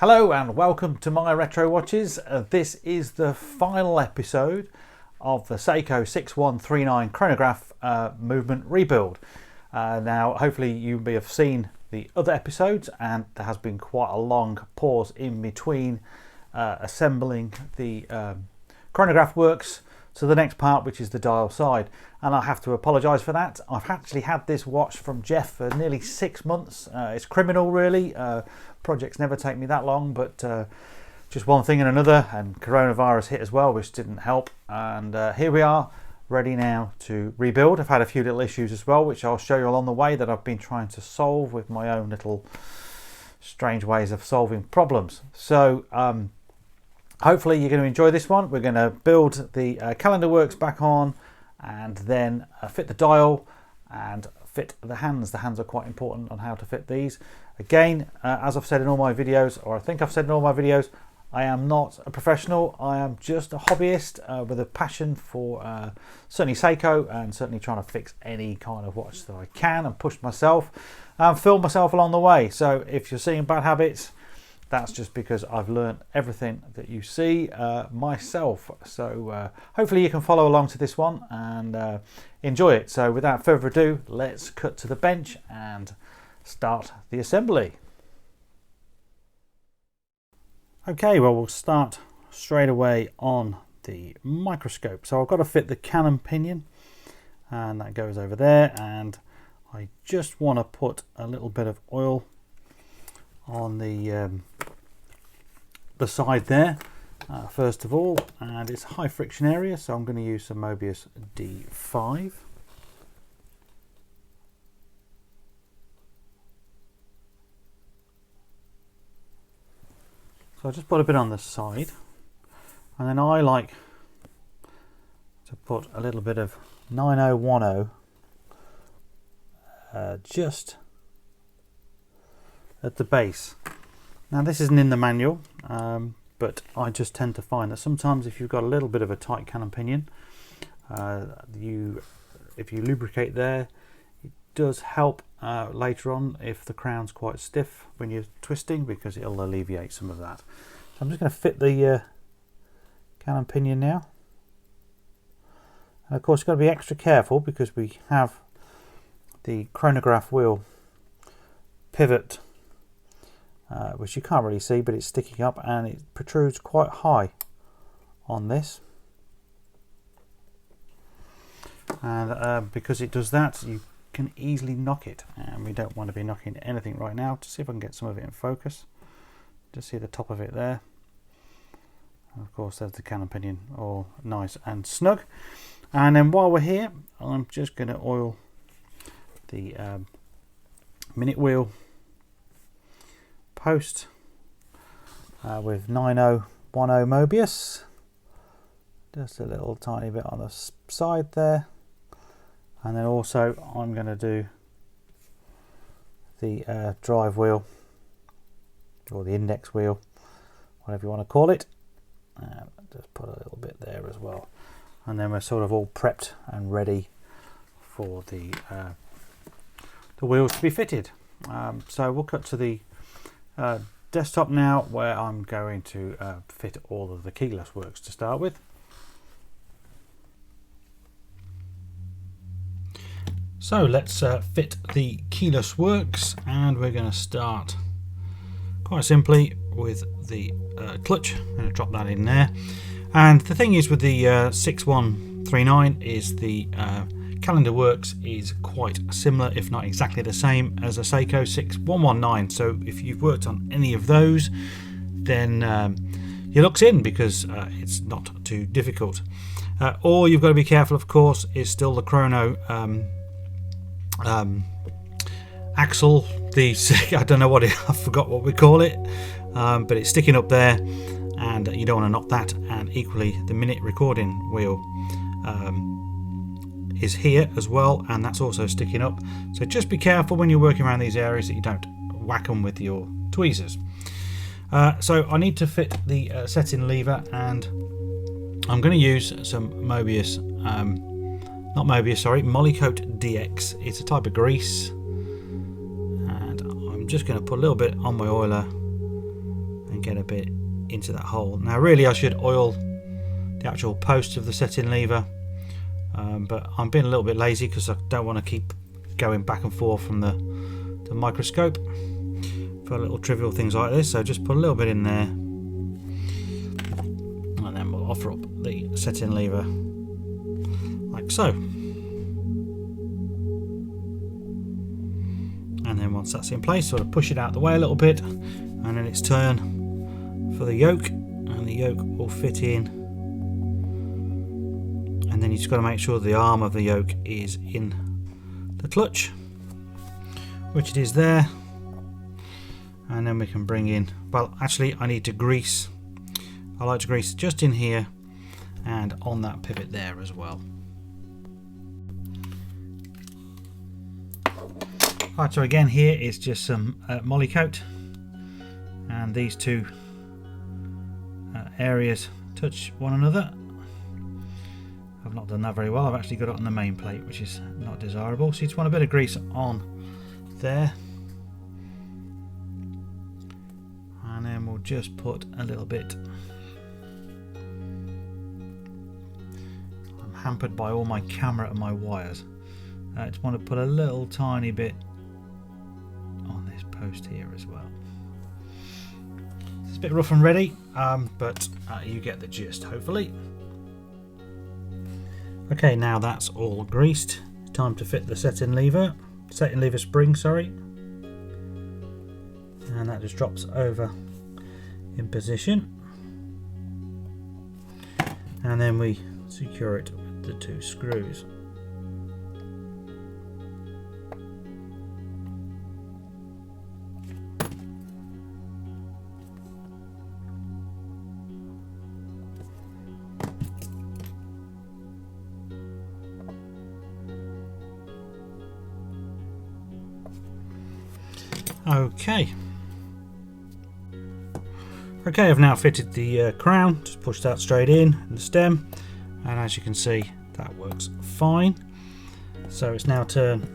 Hello and welcome to my retro watches. This is the final episode of the Seiko 6139 chronograph movement rebuild. Now hopefully you may have seen the other episodes, and there has been quite a long pause in between assembling the chronograph works to the next part, which is the dial side, and I have to apologise for that. I've actually had this watch from Jeff for nearly 6 months. It's criminal really. Projects never take me that long, but just one thing and another, and coronavirus hit as well, which didn't help, and here we are ready now to rebuild. I've had a few little issues as well, which I'll show you along the way, that I've been trying to solve with my own little strange ways of solving problems. So hopefully you're going to enjoy this one. We're going to build the calendar works back on, and then fit the dial and fit the hands. The hands are quite important on how to fit these. Again, as I've said in all my videos, or I think I've said in all my videos, I am not a professional. I am just a hobbyist with a passion for certainly Seiko, and certainly trying to fix any kind of watch that I can, and push myself and film myself along the way. So if you're seeing bad habits, that's just because I've learned everything that you see myself. So hopefully you can follow along to this one and enjoy it. So without further ado, let's cut to the bench and start the assembly. Okay, well, we'll start straight away on the microscope. So I've got to fit the cannon pinion, and that goes over there, and I just want to put a little bit of oil on the side there first of all, and it's high friction area, so I'm going to use some Mobius D5. So I just put a bit on the side, and then I like to put a little bit of 9010 just at the base. Now this isn't in the manual, but I just tend to find that sometimes if you've got a little bit of a tight cannon pinion, if you lubricate there, it does help later on if the crown's quite stiff when you're twisting, because it'll alleviate some of that. So I'm just going to fit the cannon pinion now, and of course you've got to be extra careful because we have the chronograph wheel pivot, which you can't really see, but it's sticking up and it protrudes quite high on this, and because it does that, you can easily knock it, and we don't want to be knocking anything right now. To see if I can get some of it in focus, just see the top of it there, and of course there's the cannon pinion all nice and snug. And then while we're here, I'm just going to oil the minute wheel post with 9010 Mobius, just a little tiny bit on the side there, and then also I'm going to do the drive wheel, or the index wheel, whatever you want to call it, and just put a little bit there as well, and then we're sort of all prepped and ready for the wheels to be fitted. So we'll cut to the desktop now, where I'm going to fit all of the keyless works to start with. So let's fit the keyless works, and we're going to start quite simply with the clutch. I'm going to drop that in there, and the thing is with the 6139 is the calendar works is quite similar, if not exactly the same, as a Seiko 6119. So if you've worked on any of those, then your luck's in, because it's not too difficult. All you've got to be careful, of course, is still the chrono axle. I don't know what I forgot what we call it, but it's sticking up there, and you don't want to knock that. And equally, the minute recording wheel is here as well, and that's also sticking up. So just be careful when you're working around these areas that you don't whack them with your tweezers. So I need to fit the setting lever, and I'm going to use some Mobius, Molykote DX. It's a type of grease, and I'm just going to put a little bit on my oiler and get a bit into that hole. Now really I should oil the actual post of the setting lever, but I'm being a little bit lazy because I don't want to keep going back and forth from the microscope for little trivial things like this. So just put a little bit in there, and then we'll offer up the setting lever like so. And then once that's in place, sort of push it out the way a little bit, and then it's turn for the yoke, and the yoke will fit in. And then you just got to make sure the arm of the yoke is in the clutch, which it is there. And then we can bring in, well actually I need to grease, I like to grease just in here and on that pivot there as well. Right, so again here is just some moly coat, and these two areas touch one another. I've not done that very well. I've actually got it on the main plate, which is not desirable. So you just want a bit of grease on there, and then we'll just put a little bit. I'm hampered by all my camera and my wires. I just want to put a little tiny bit on this post here as well. It's a bit rough and ready, but you get the gist hopefully. Okay, now that's all greased. It's time to fit the setting lever spring, sorry. And that just drops over in position. And then we secure it with the two screws. Okay, I've now fitted the crown, just pushed that straight in, and the stem, and as you can see that works fine. So it's now turn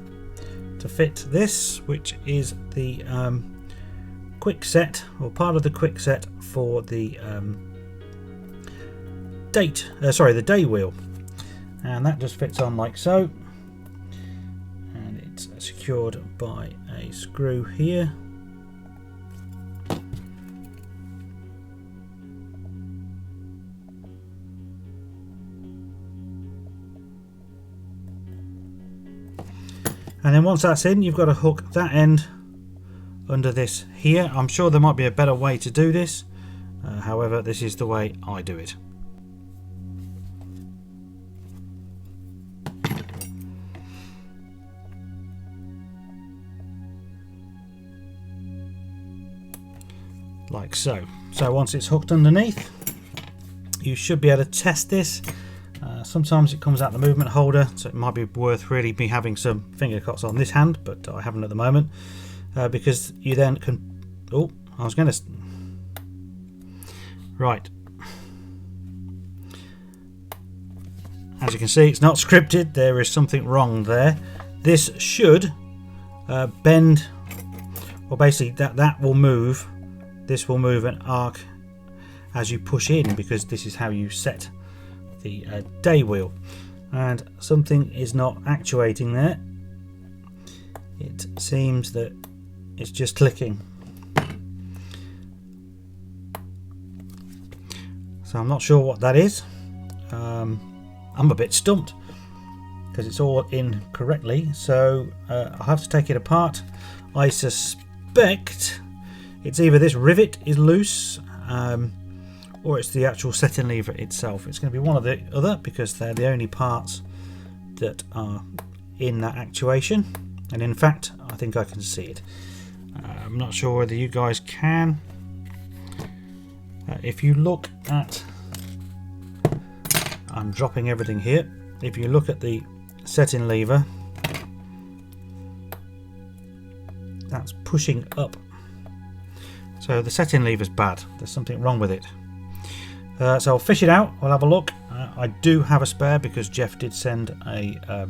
to fit this, which is the quick set, or part of the quick set for the the day wheel, and that just fits on like so, and it's secured by a screw here. And then once that's in, you've got to hook that end under this here. I'm sure there might be a better way to do this, however this is the way I do it. Like so. So once it's hooked underneath, you should be able to test this. Sometimes it comes out the movement holder, so it might be worth really me having some finger cuts on this hand, but I haven't at the moment, because you then can... Oh, I was going to... Right. As you can see, it's not scripted. There is something wrong there. This should bend, or basically that will move. This will move an arc as you push in, because this is how you set the day wheel, and something is not actuating there. It seems that it's just clicking, so I'm not sure what that is. I'm a bit stumped because it's all in correctly, so I'll have to take it apart. I suspect it's either this rivet is loose, or it's the actual setting lever itself. It's going to be one or the other, because they're the only parts that are in that actuation. And in fact, I think I can see it. I'm not sure whether you guys can. If you look at... I'm dropping everything here. If you look at the setting lever, that's pushing up. So the setting lever's bad. There's something wrong with it. So I'll fish it out, I'll have a look. I do have a spare, because Jeff did send a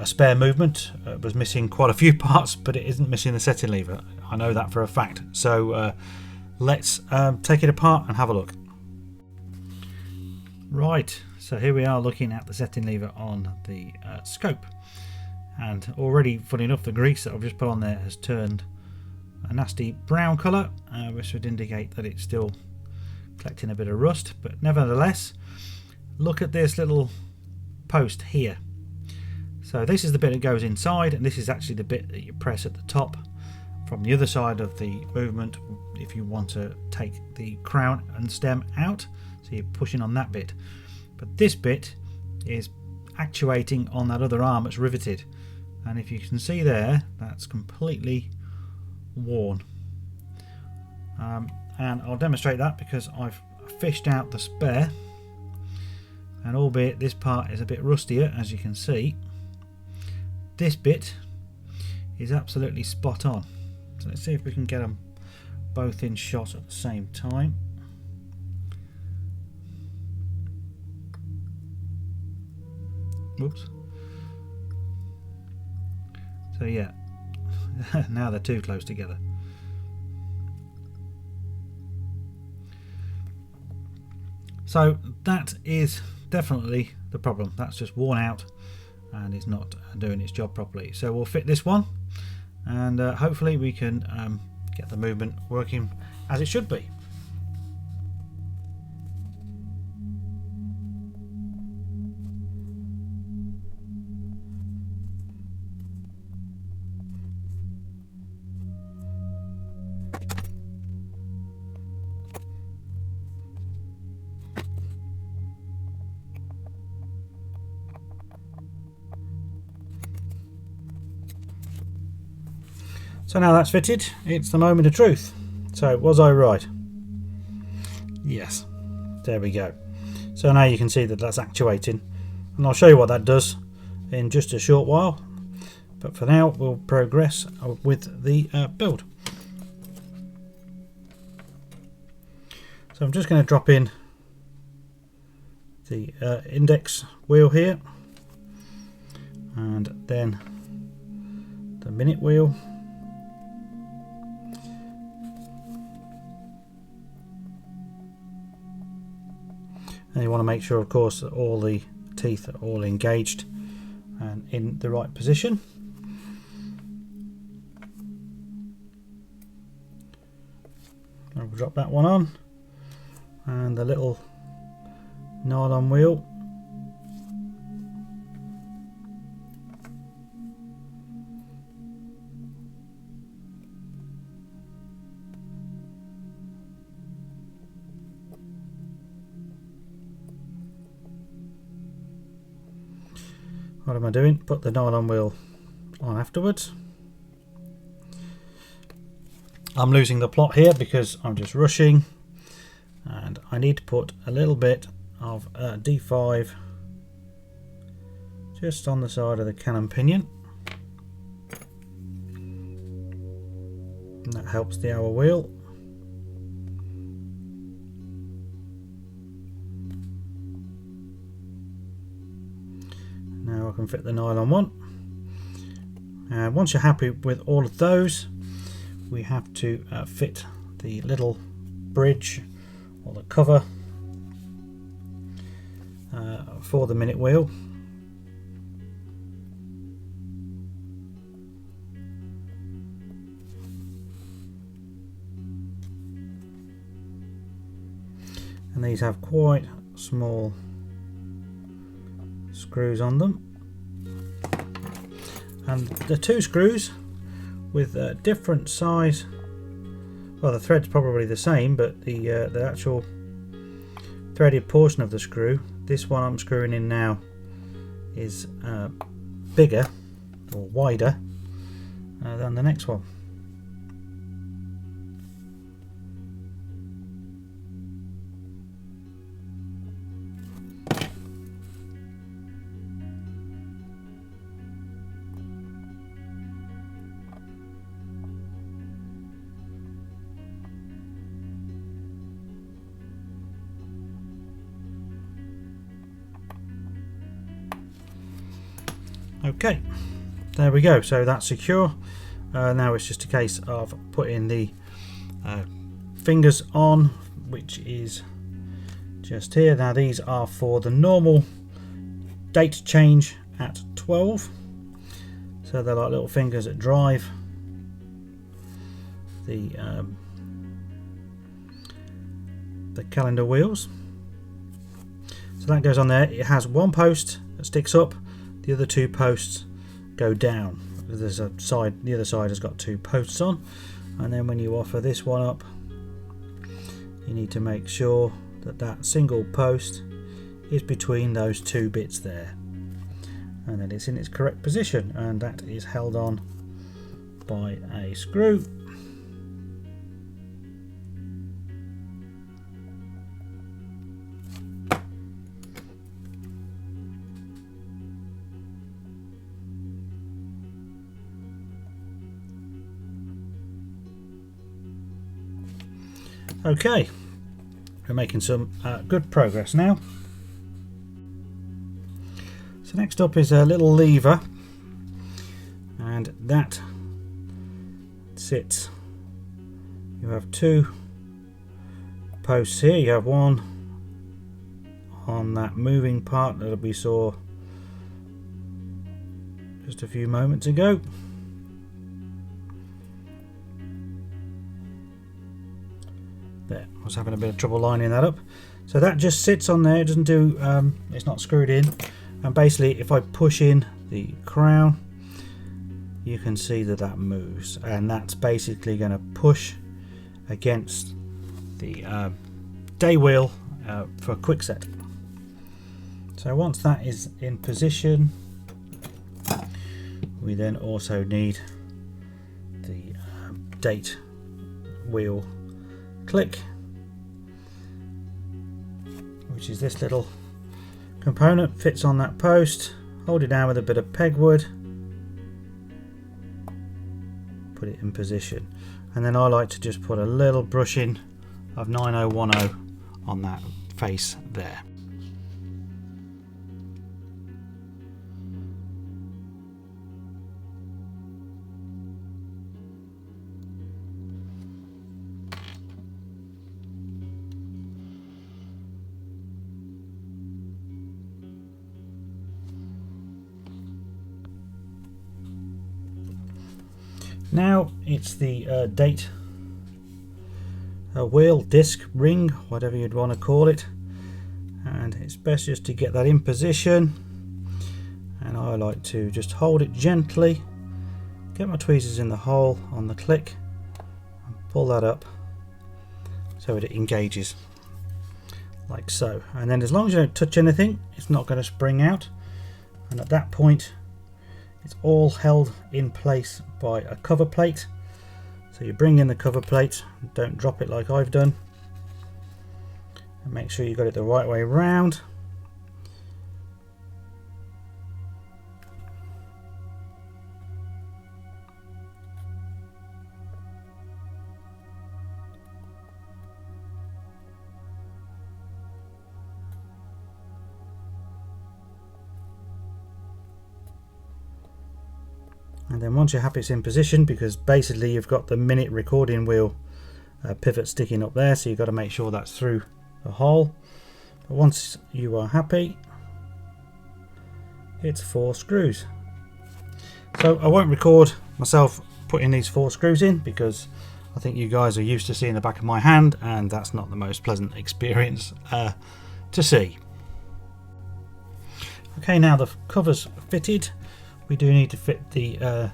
spare movement. It was missing quite a few parts, but it isn't missing the setting lever. I know that for a fact. So let's take it apart and have a look. Right, so here we are looking at the setting lever on the scope, and already, funny enough, the grease that I've just put on there has turned a nasty brown colour, which would indicate that it's still collecting a bit of rust. But nevertheless, look at this little post here. So this is the bit that goes inside, and this is actually the bit that you press at the top from the other side of the movement if you want to take the crown and stem out. So you're pushing on that bit, but this bit is actuating on that other arm that's riveted, and if you can see there, that's completely worn. And I'll demonstrate that because I've fished out the spare, and albeit this part is a bit rustier, as you can see, this bit is absolutely spot on. So let's see if we can get them both in shot at the same time. Whoops. So yeah, now they're too close together. So that is definitely the problem. That's just worn out and is not doing its job properly. So we'll fit this one, and hopefully we can get the movement working as it should be. So now that's fitted, it's the moment of truth. So was I right? Yes, there we go. So now you can see that that's actuating, and I'll show you what that does in just a short while. But for now, we'll progress with the build. So I'm just going to drop in the index wheel here, and then the minute wheel. And you want to make sure, of course, that all the teeth are all engaged and in the right position. I'll drop that one on, and the little nylon wheel. What am I doing? Put the nylon wheel on afterwards. I'm losing the plot here because I'm just rushing, and I need to put a little bit of D5 just on the side of the cannon pinion. And that helps the hour wheel. Now I can fit the nylon one. And once you're happy with all of those, we have to fit the little bridge or the cover for the minute wheel. And these have quite small screws on them, and the two screws with different size, well, the thread's probably the same, but the actual threaded portion of the screw, this one I'm screwing in now, is bigger or wider than the next one. Okay, there we go. So that's secure. Now it's just a case of putting the fingers on, which is just here. Now these are for the normal date change at 12, so they're like little fingers that drive the calendar wheels. So that goes on there. It has one post that sticks up, the other two posts go down. There's a side, the other side has got two posts on, and then when you offer this one up, you need to make sure that that single post is between those two bits there, and that it's in its correct position, and that is held on by a screw. Okay, we're making some good progress now. So next up is a little lever, and that sits, you have two posts here. You have one on that moving part that we saw just a few moments ago. There, I was having a bit of trouble lining that up. So that just sits on there, it doesn't do, it's not screwed in. And basically if I push in the crown, you can see that that moves, and that's basically going to push against the day wheel for quick set. So once that is in position, we then also need the date wheel click, which is this little component, fits on that post. Hold it down with a bit of pegwood, put it in position, and then I like to just put a little brushing of 9010 on that face there. Now it's the date wheel, disc, ring, whatever you'd want to call it, and it's best just to get that in position, and I like to just hold it gently, get my tweezers in the hole on the click and pull that up so it engages like so, and then as long as you don't touch anything, it's not going to spring out, and at that point it's all held in place by a cover plate. So you bring in the cover plate, don't drop it like I've done, and make sure you got it the right way round. And then once you're happy it's in position, because basically you've got the minute recording wheel pivot sticking up there, so you've got to make sure that's through the hole. But once you are happy, it's 4 screws. So I won't record myself putting these 4 screws in, because I think you guys are used to seeing the back of my hand, and that's not the most pleasant experience to see. Okay, now the cover's fitted. We do need to fit the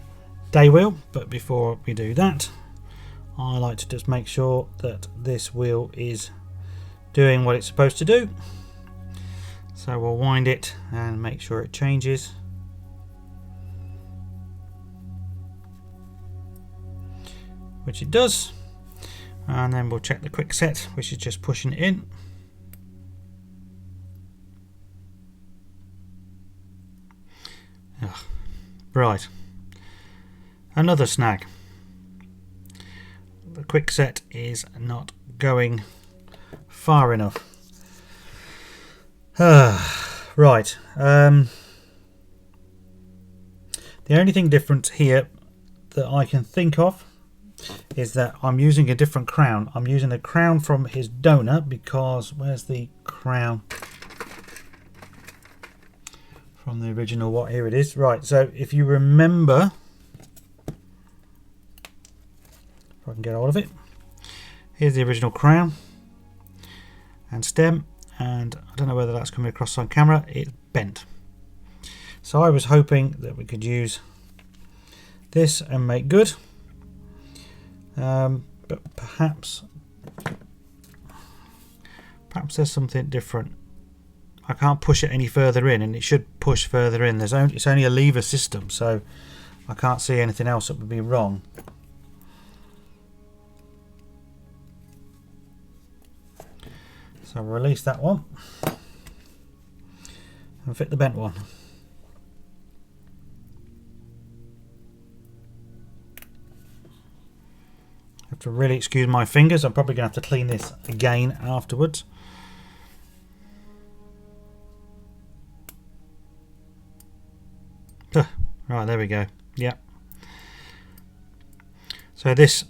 day wheel, but before we do that, I like to just make sure that this wheel is doing what it's supposed to do. So we'll wind it and make sure it changes. Which it does. And then we'll check the quick set, which is just pushing it in. Ugh. Right, another snag. The quick set is not going far enough. Right, the only thing different here that I can think of is that I'm using a different crown. I'm using a crown from his donor because where's the crown from the original? What, here it is. Right, so if you remember, if I can get hold of it, here's the original crown and stem, and I don't know whether that's coming across on camera. It's bent. So I was hoping that we could use this and make good, but perhaps there's something different. I can't push it any further in, and it should push further in. It's only a lever system, so I can't see anything else that would be wrong. So I'll release that one and fit the bent one. I have to really excuse my fingers. I'm probably going to have to clean this again afterwards. Right, there we go. Yeah. So this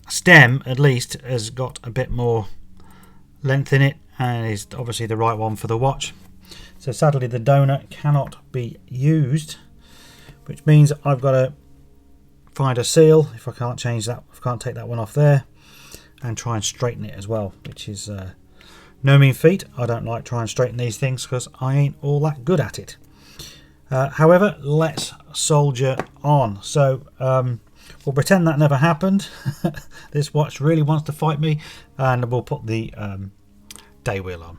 stem at least has got a bit more length in it and is obviously the right one for the watch. So sadly the donor cannot be used, which means I've got to find a seal if I can't change that, if I can't take that one off there, and try and straighten it as well, which is no mean feat. I don't like trying to straighten these things because I ain't all that good at it. However, let's soldier on. So we'll pretend that never happened. This watch really wants to fight me, and we'll put the day wheel on.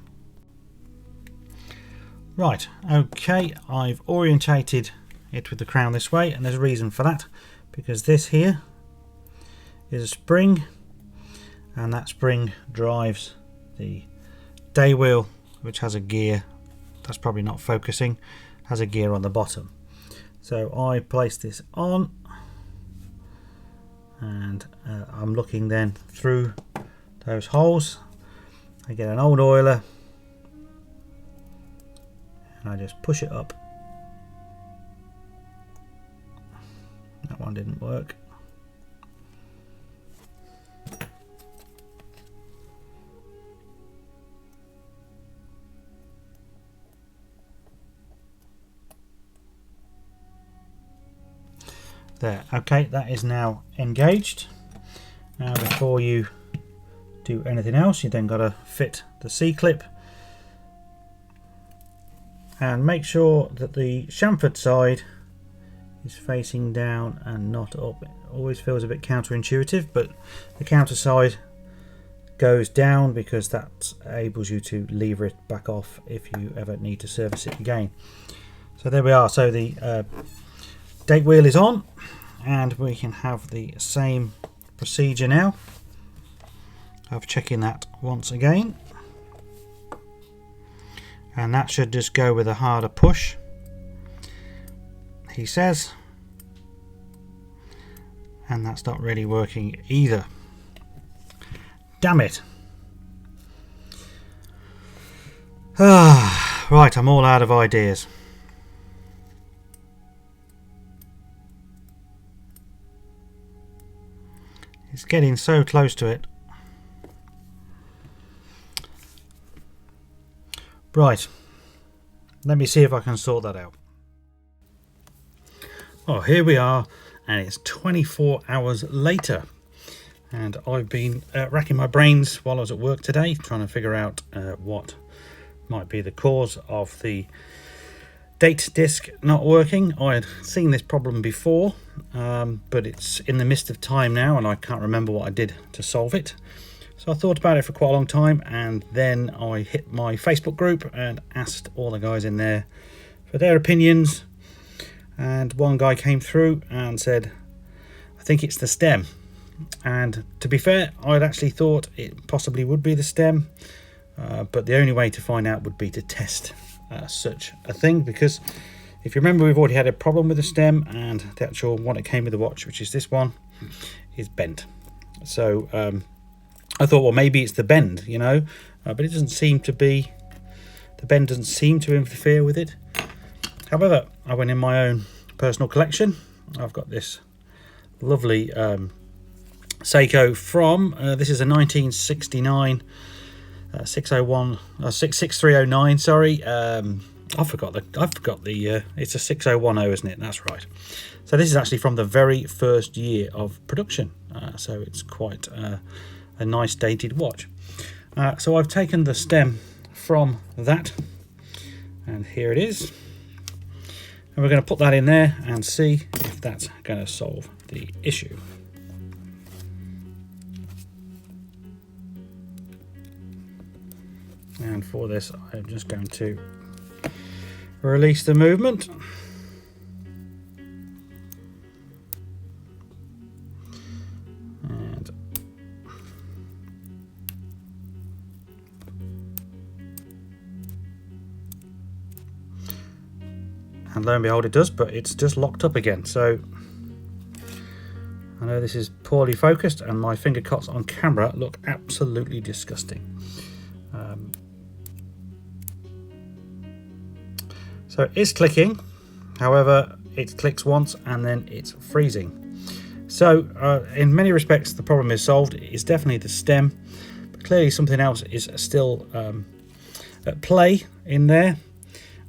Right, okay, I've orientated it with the crown this way, and there's a reason for that, because this here is a spring, and that spring drives the day wheel, which has a gear. That's probably not focusing. Has a gear on the bottom. So I place this on, and I'm looking then through those holes. I get an old oiler and I just push it up. That one didn't work. There, okay, that is now engaged. Now before you do anything else, you then got to fit the C-clip and make sure that the chamfered side is facing down and not up. It always feels a bit counterintuitive, but the counter side goes down because that enables you to lever it back off if you ever need to service it again. So there we are. So the date wheel is on, and we can have the same procedure now of checking that once again, and that should just go with a harder push, he says, and that's not really working either. Damn it. Right, I'm all out of ideas. It's getting so close to it. Right, let me see if I can sort that out. Oh, here we are, and it's 24 hours later, and I've been racking my brains while I was at work today trying to figure out what might be the cause of the date disc not working. I had seen this problem before, but it's in the midst of time now and I can't remember what I did to solve it. So I thought about it for quite a long time, and then I hit my Facebook group and asked all the guys in there for their opinions, and one guy came through and said, I think it's the stem. And to be fair, I'd actually thought it possibly would be the stem, but the only way to find out would be to test such a thing, because if you remember, we've already had a problem with the stem, and the actual one that came with the watch, which is this one, is bent. So I thought, well, maybe it's the bend, you know, but it doesn't seem to be. The bend doesn't seem to interfere with it. However, I went in my own personal collection. I've got this lovely Seiko from this is a 1969 6309. Sorry, I forgot the it's a 6010, isn't it? That's right. So this is actually from the very first year of production, so it's quite a nice dated watch. So I've taken the stem from that, and here it is, and we're going to put that in there and see if that's going to solve the issue. And for this, I'm just going to release the movement. And lo and behold, it does, but it's just locked up again. So I know this is poorly focused, and my finger cuts on camera look absolutely disgusting. So it's clicking, however, it clicks once and then it's freezing. So in many respects, the problem is solved. It's definitely the stem, but clearly something else is still at play in there.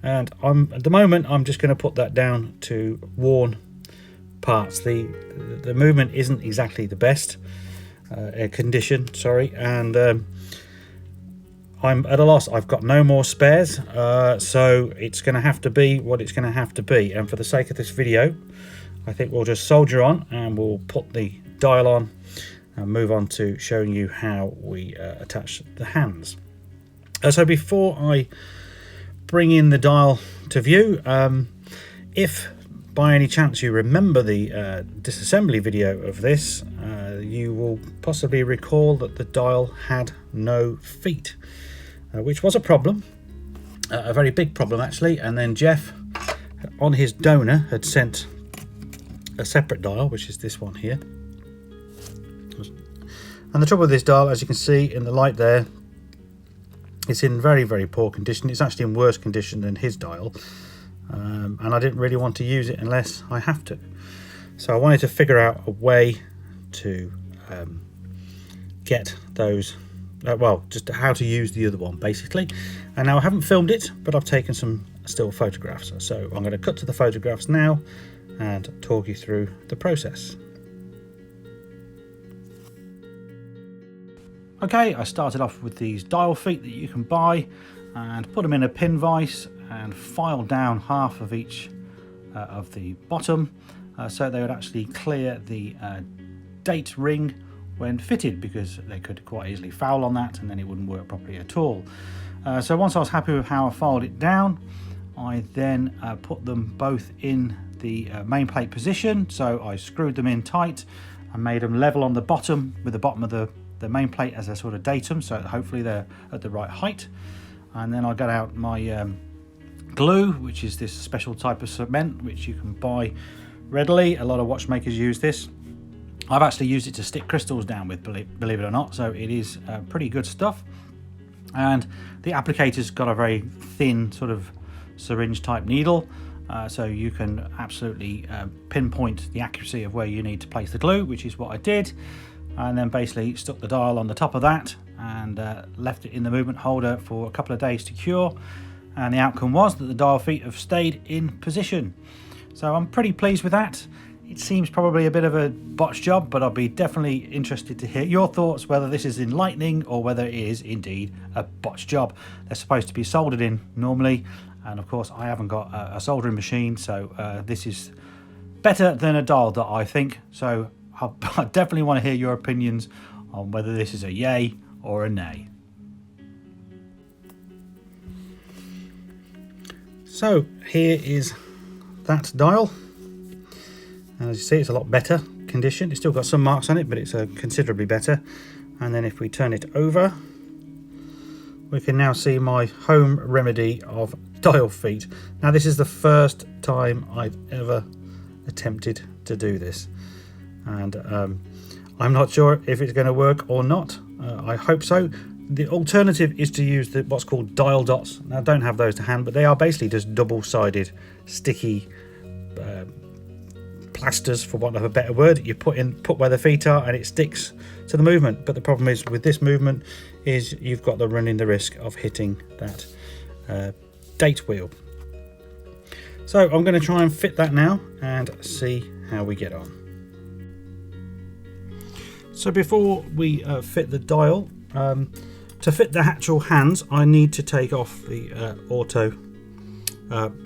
And at the moment, I'm just going to put that down to worn parts. The movement isn't exactly the best condition, sorry, and I'm at a loss. I've got no more spares, so it's going to have to be what it's going to have to be. And for the sake of this video, I think we'll just soldier on and we'll put the dial on and move on to showing you how we attach the hands. So before I bring in the dial to view, if by any chance you remember the disassembly video of this, you will possibly recall that the dial had no feet, which was a problem, a very big problem actually. And then Jeff on his donor had sent a separate dial, which is this one here. And the trouble with this dial, as you can see in the light there, it's in very, very poor condition. It's actually in worse condition than his dial, and I didn't really want to use it unless I have to. So I wanted to figure out a way to get those, well, just how to use the other one basically. And now I haven't filmed it, but I've taken some still photographs. So I'm going to cut to the photographs now and talk you through the process. Okay, I started off with these dial feet that you can buy and put them in a pin vise and file down half of each of the bottom so they would actually clear the date ring when fitted, because they could quite easily foul on that and then it wouldn't work properly at all. So once I was happy with how I filed it down, I then put them both in the main plate position. So I screwed them in tight and made them level on the bottom with the bottom of the main plate as a sort of datum, so hopefully they're at the right height. And then I got out my glue, which is this special type of cement which you can buy readily. A lot of watchmakers use this. I've actually used it to stick crystals down with, believe it or not, so it is pretty good stuff. And the applicator's got a very thin sort of syringe type needle, so you can absolutely pinpoint the accuracy of where you need to place the glue, which is what I did. And then basically stuck the dial on the top of that and left it in the movement holder for a couple of days to cure, and the outcome was that the dial feet have stayed in position. So I'm pretty pleased with that. It seems probably a bit of a botch job, but I'll be definitely interested to hear your thoughts, whether this is enlightening or whether it is indeed a botch job. They're supposed to be soldered in normally, and of course I haven't got a soldering machine, so this is better than a dial that I think. So I definitely want to hear your opinions on whether this is a yay or a nay. So here is that dial. And as you see, it's a lot better condition. It's still got some marks on it, but it's considerably better. And then if we turn it over, we can now see my home remedy of dial feet. Now this is the first time I've ever attempted to do this. And I'm not sure if it's going to work or not. I hope so. The alternative is to use what's called dial dots. Now I don't have those to hand, but they are basically just double-sided sticky plasters, for want of a better word. You put where the feet are and it sticks to the movement. But the problem is with this movement is you've got running the risk of hitting that date wheel. So I'm going to try and fit that now and see how we get on. So before we fit the dial, to fit the actual hands, I need to take off the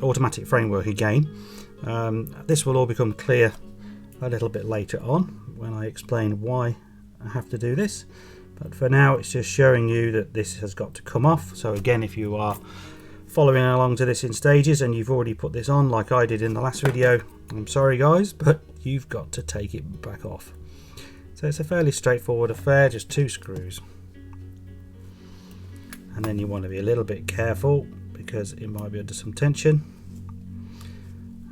automatic framework again. This will all become clear a little bit later on when I explain why I have to do this. But for now, it's just showing you that this has got to come off. So again, if you are following along to this in stages and you've already put this on like I did in the last video, I'm sorry guys, but you've got to take it back off. So it's a fairly straightforward affair, just 2 screws. And then you want to be a little bit careful because it might be under some tension.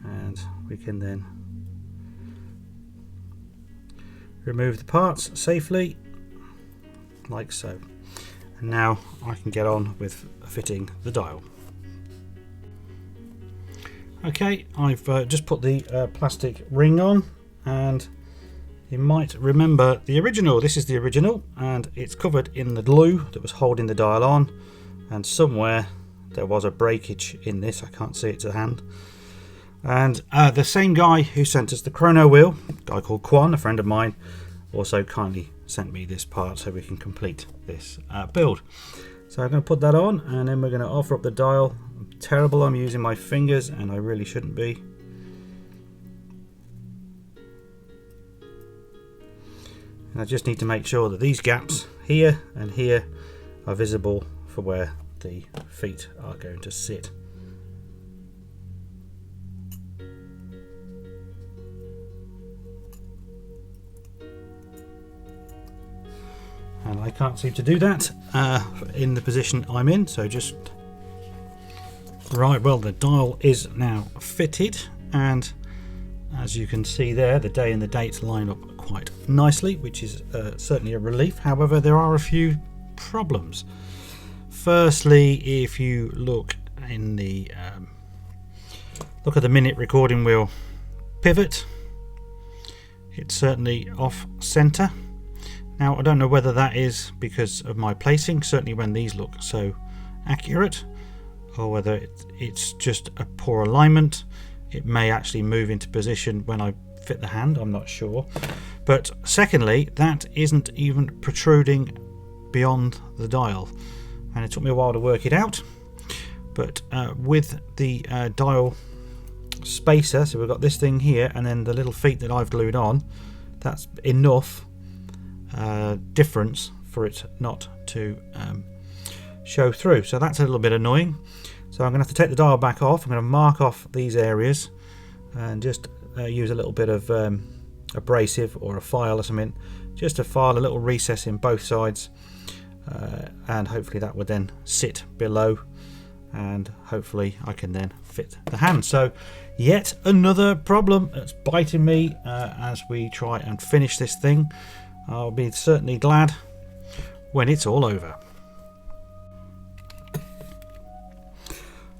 And we can then remove the parts safely, like so. And now I can get on with fitting the dial. Okay, I've just put the plastic ring on, and you might remember the original. This is the original, and it's covered in the glue that was holding the dial on, and somewhere there was a breakage in this. I can't see it to hand. And the same guy who sent us the chrono wheel, a guy called Quan, a friend of mine, also kindly sent me this part so we can complete this build. So I'm going to put that on, and then we're going to offer up the dial. I'm terrible, I'm using my fingers and I really shouldn't be. And I just need to make sure that these gaps here and here are visible for where the feet are going to sit. And I can't seem to do that in the position I'm in, so just right. Well, the dial is now fitted, and as you can see there, the day and the dates line up quite nicely, which is certainly a relief. However, there are a few problems. Firstly, if you look in the look at the minute recording wheel pivot, it's certainly off center. Now, I don't know whether that is because of my placing, certainly when these look so accurate, or whether it's just a poor alignment. It may actually move into position when I fit the hand, I'm not sure. But secondly, that isn't even protruding beyond the dial, and it took me a while to work it out. But with the dial spacer, so we've got this thing here and then the little feet that I've glued on, that's enough difference for it not to show through. So that's a little bit annoying. So I'm going to have to take the dial back off. I'm going to mark off these areas and just use a little bit of abrasive or a file or something, just to file a little recess in both sides, and hopefully that would then sit below, and hopefully I can then fit the hand. So yet another problem that's biting me as we try and finish this thing. I'll be certainly glad when it's all over.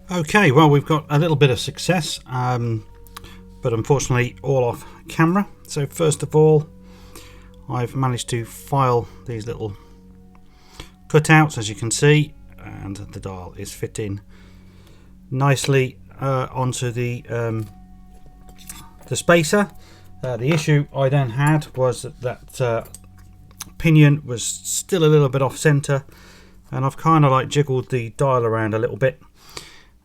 Okay, well, we've got a little bit of success, but unfortunately all off camera. So first of all, I've managed to file these little cutouts, as you can see, and the dial is fitting nicely onto the spacer. The issue I then had was that pinion was still a little bit off center, and I've kind of like jiggled the dial around a little bit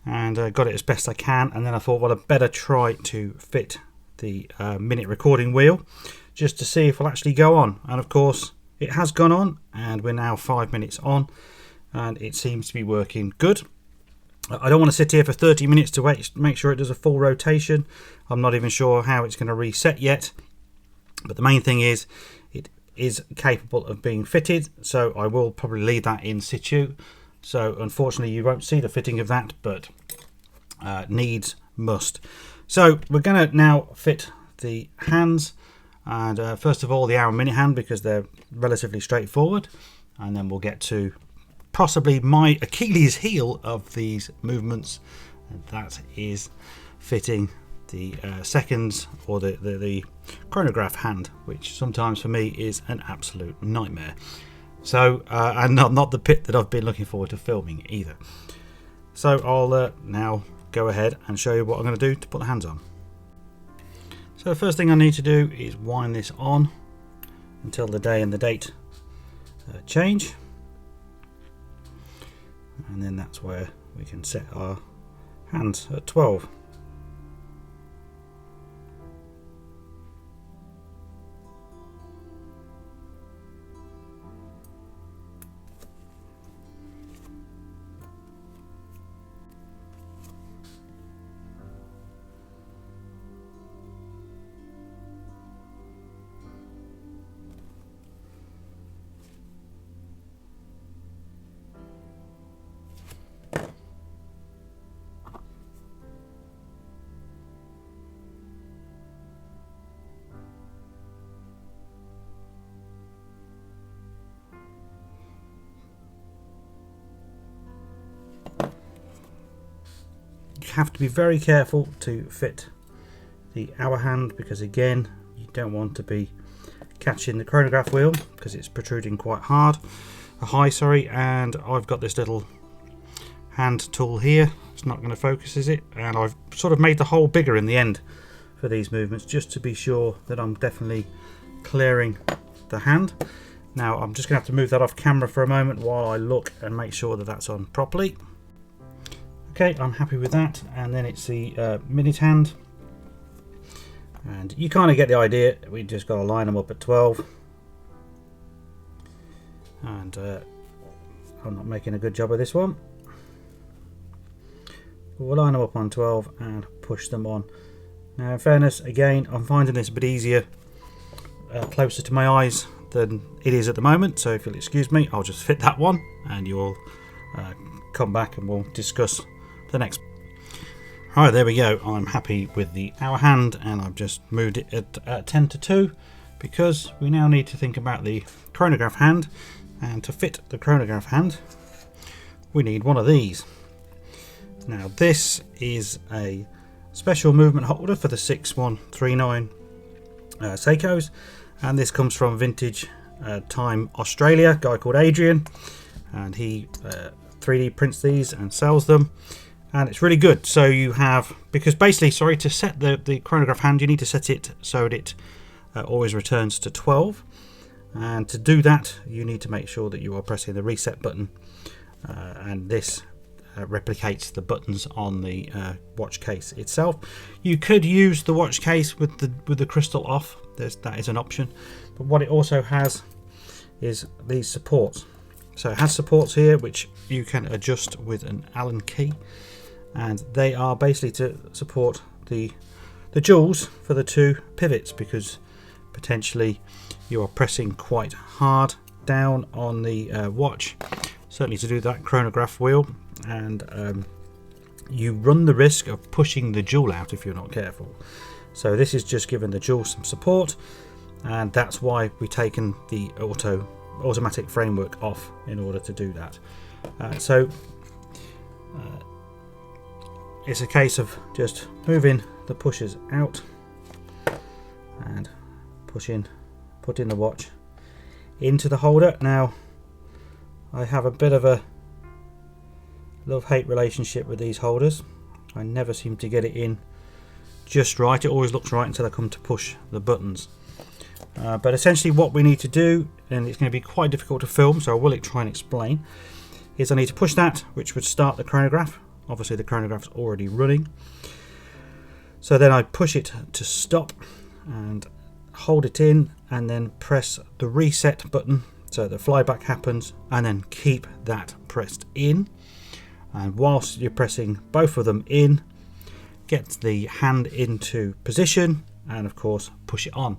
and got it as best I can. And then I thought, well, I'd better try to fit the minute recording wheel just to see if it'll actually go on. And of course it has gone on, and we're now 5 minutes on and it seems to be working good. I don't want to sit here for 30 minutes to make sure it does a full rotation. I'm not even sure how it's going to reset yet, but the main thing is it is capable of being fitted, so I will probably leave that in situ. So unfortunately you won't see the fitting of that, but needs must. So we're going to now fit the hands, and first of all the hour and minute hand, because they're relatively straightforward, and then we'll get to possibly my Achilles heel of these movements, and that is fitting the seconds or the chronograph hand, which sometimes for me is an absolute nightmare. So and not the bit that I've been looking forward to filming either. So I'll now go ahead and show you what I'm going to do to put the hands on. So the first thing I need to do is wind this on until the day and the date change, and then that's where we can set our hands at 12. You have to be very careful to fit the hour hand, because again you don't want to be catching the chronograph wheel because it's protruding quite high, and I've got this little hand tool here. It's not going to focus, is it? And I've sort of made the hole bigger in the end for these movements just to be sure that I'm definitely clearing the hand. Now I'm just going to have to move that off camera for a moment while I look and make sure that that's on properly. Okay, I'm happy with that, and then it's the minute hand, and you kind of get the idea. We just got to line them up at 12, and I'm not making a good job of this one. We'll line them up on 12 and push them on. Now in fairness, again, I'm finding this a bit easier closer to my eyes than it is at the moment, so if you'll excuse me, I'll just fit that one and you'll come back and we'll discuss the next. Alright, there we go. I'm happy with the hour hand, and I've just moved it at 10 to 2 because we now need to think about the chronograph hand, and to fit the chronograph hand we need one of these. Now this is a special movement holder for the 6139 Seikos, and this comes from Vintage Time Australia, a guy called Adrian, and he 3D prints these and sells them. And it's really good. So you have, because basically, sorry, to set the chronograph hand, you need to set it so that it always returns to 12. And to do that, you need to make sure that you are pressing the reset button. And this replicates the buttons on the watch case itself. You could use the watch case with the crystal off. That is an option. But what it also has is these supports. So it has supports here which you can adjust with an Allen key, and they are basically to support the jewels for the two pivots, because potentially you are pressing quite hard down on the watch, certainly to do that chronograph wheel, and you run the risk of pushing the jewel out if you're not careful. So this is just giving the jewel some support, and that's why we've taken the automatic framework off in order to do that. It's a case of just moving the pushers out and putting the watch into the holder. Now I have a bit of a love-hate relationship with these holders. I never seem to get it in just right. It always looks right until I come to push the buttons. But essentially what we need to do, and it's going to be quite difficult to film, so I will try and explain, is I need to push that, which would start the chronograph. Obviously the chronograph's already running. So then I push it to stop and hold it in, and then press the reset button so the flyback happens, and then keep that pressed in. And whilst you're pressing both of them in, get the hand into position and of course push it on.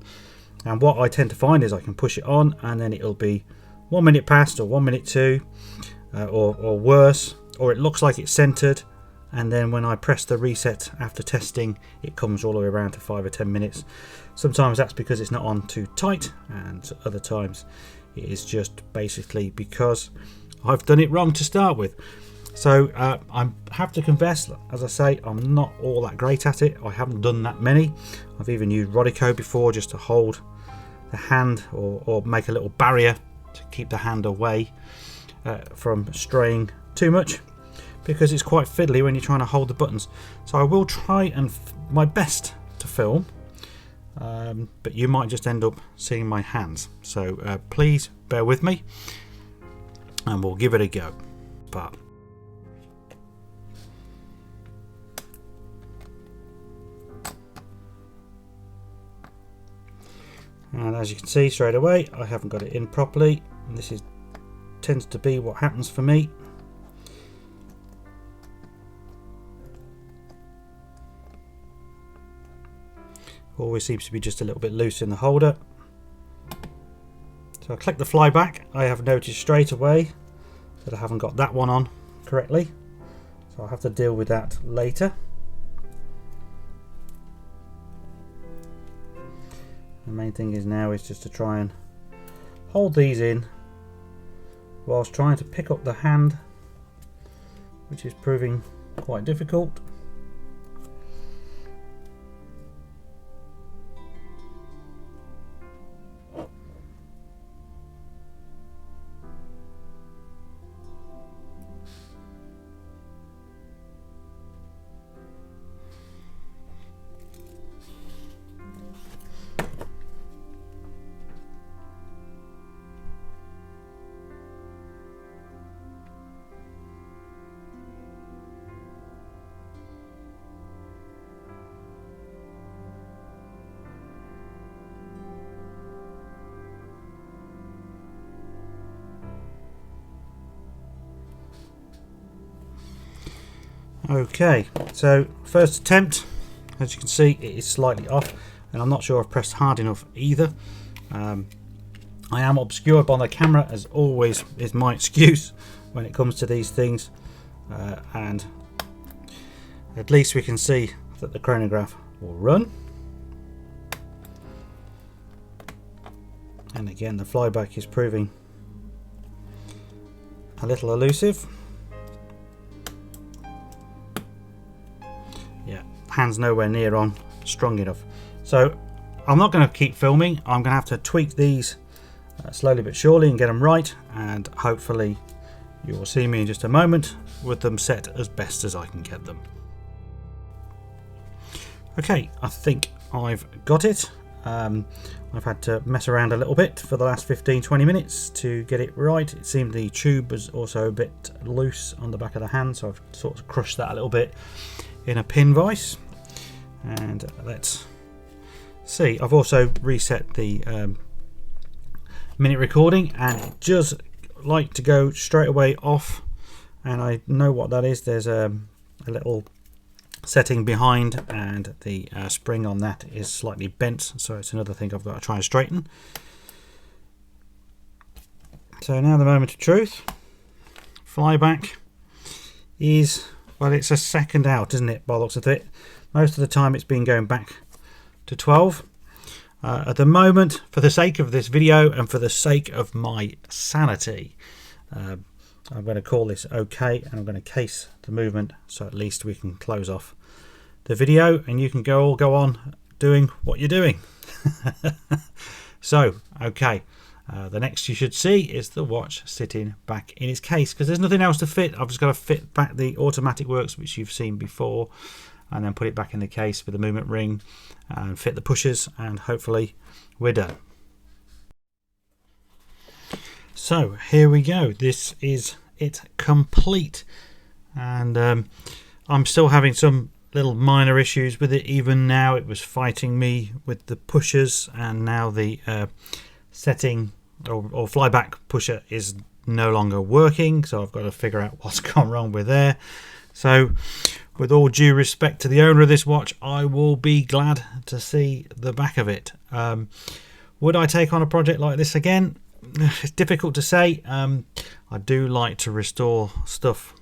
And what I tend to find is I can push it on and then it'll be 1 minute past or 1 minute 2 or worse, or it looks like it's centered, and then when I press the reset after testing it comes all the way around to 5 or 10 minutes. Sometimes that's because it's not on too tight, and other times it is just basically because I've done it wrong to start with. So I have to confess, as I say, I'm not all that great at it. I haven't done that many. I've even used Rodico before just to hold the hand or make a little barrier to keep the hand away from straying too much, because it's quite fiddly when you're trying to hold the buttons. So I will try and my best to film, but you might just end up seeing my hands. So please bear with me and we'll give it a go. But and as you can see straight away, I haven't got it in properly, and this tends to be what happens for me. Always seems to be just a little bit loose in the holder. So I click the fly back. I have noticed straight away that I haven't got that one on correctly, so I'll have to deal with that later. The main thing is now is just to try and hold these in whilst trying to pick up the hand, which is proving quite difficult. Okay, so first attempt, as you can see, it is slightly off, and I'm not sure I've pressed hard enough either. I am obscured by the camera, as always is my excuse when it comes to these things, and at least we can see that the chronograph will run. And again, the flyback is proving a little elusive. Yeah, hands nowhere near on strong enough. So I'm not going to keep filming. I'm going to have to tweak these slowly but surely and get them right, and hopefully you will see me in just a moment with them set as best as I can get them. Okay, I think I've got it. I've had to mess around a little bit for the last 15-20 minutes to get it right. It seemed the tube was also a bit loose on the back of the hand, so I've sort of crushed that a little bit in a pin vise. And let's see, I've also reset the minute recording, and it does like to go straight away off, and I know what that is. There's a little setting behind, and the spring on that is slightly bent, so it's another thing I've got to try and straighten. So now the moment of truth. Flyback is, well, it's a second out, isn't it, by the looks of it. Most of the time it's been going back to 12. At the moment, for the sake of this video and for the sake of my sanity, I'm going to call this okay, and I'm going to case the movement so at least we can close off the video and you can all go on doing what you're doing. So, okay, the next you should see is the watch sitting back in its case, because there's nothing else to fit. I've just got to fit back the automatic works, which you've seen before, and then put it back in the case with the movement ring and fit the pushers, and hopefully we're done. So here we go, this is it complete, and I'm still having some little minor issues with it. Even now it was fighting me with the pushers, and now the setting or flyback pusher is no longer working, so I've got to figure out what's gone wrong with there. So with all due respect to the owner of this watch, I will be glad to see the back of it. Would I take on a project like this again? It's difficult to say. I do like to restore stuff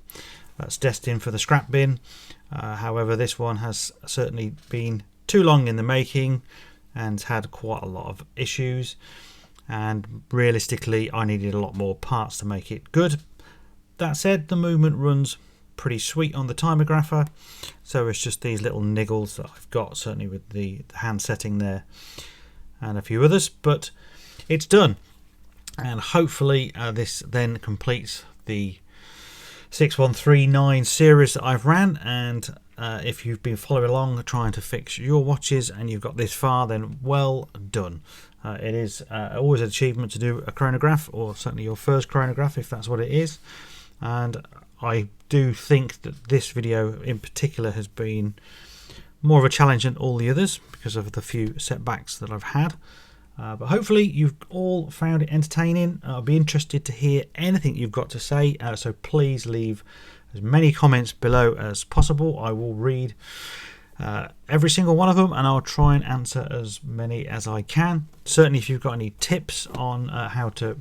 that's destined for the scrap bin. However, this one has certainly been too long in the making and had quite a lot of issues, and realistically I needed a lot more parts to make it good. That said, the movement runs pretty sweet on the timographer. So it's just these little niggles that I've got, certainly with the hand setting there and a few others, but it's done. And hopefully this then completes the 6139 series that I've ran. And if you've been following along trying to fix your watches and you've got this far, then well done. It is always an achievement to do a chronograph, or certainly your first chronograph if that's what it is. And I do think that this video in particular has been more of a challenge than all the others because of the few setbacks that I've had. But hopefully you've all found it entertaining. I'll be interested to hear anything you've got to say, so please leave as many comments below as possible. I will read every single one of them, and I'll try and answer as many as I can. Certainly if you've got any tips on how to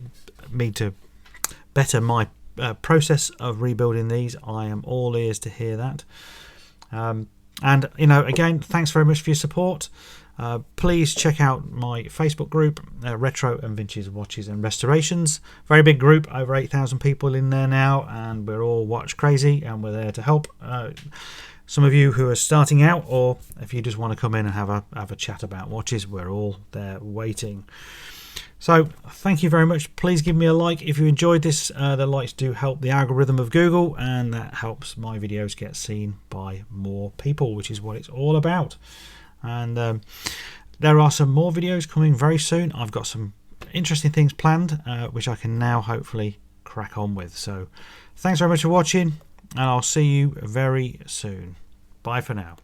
better my process of rebuilding these, I am all ears to hear that. And you know, again, thanks very much for your support. Please check out my Facebook group, Retro and Vintage Watches and Restorations. Very big group, over 8,000 people in there now, and we're all watch crazy, and we're there to help some of you who are starting out, or if you just want to come in and have a chat about watches, we're all there waiting. So thank you very much. Please give me a like if you enjoyed this. The likes do help the algorithm of Google, and that helps my videos get seen by more people, which is what it's all about. And there are some more videos coming very soon. I've got some interesting things planned, which I can now hopefully crack on with. So thanks very much for watching, and I'll see you very soon. Bye for now.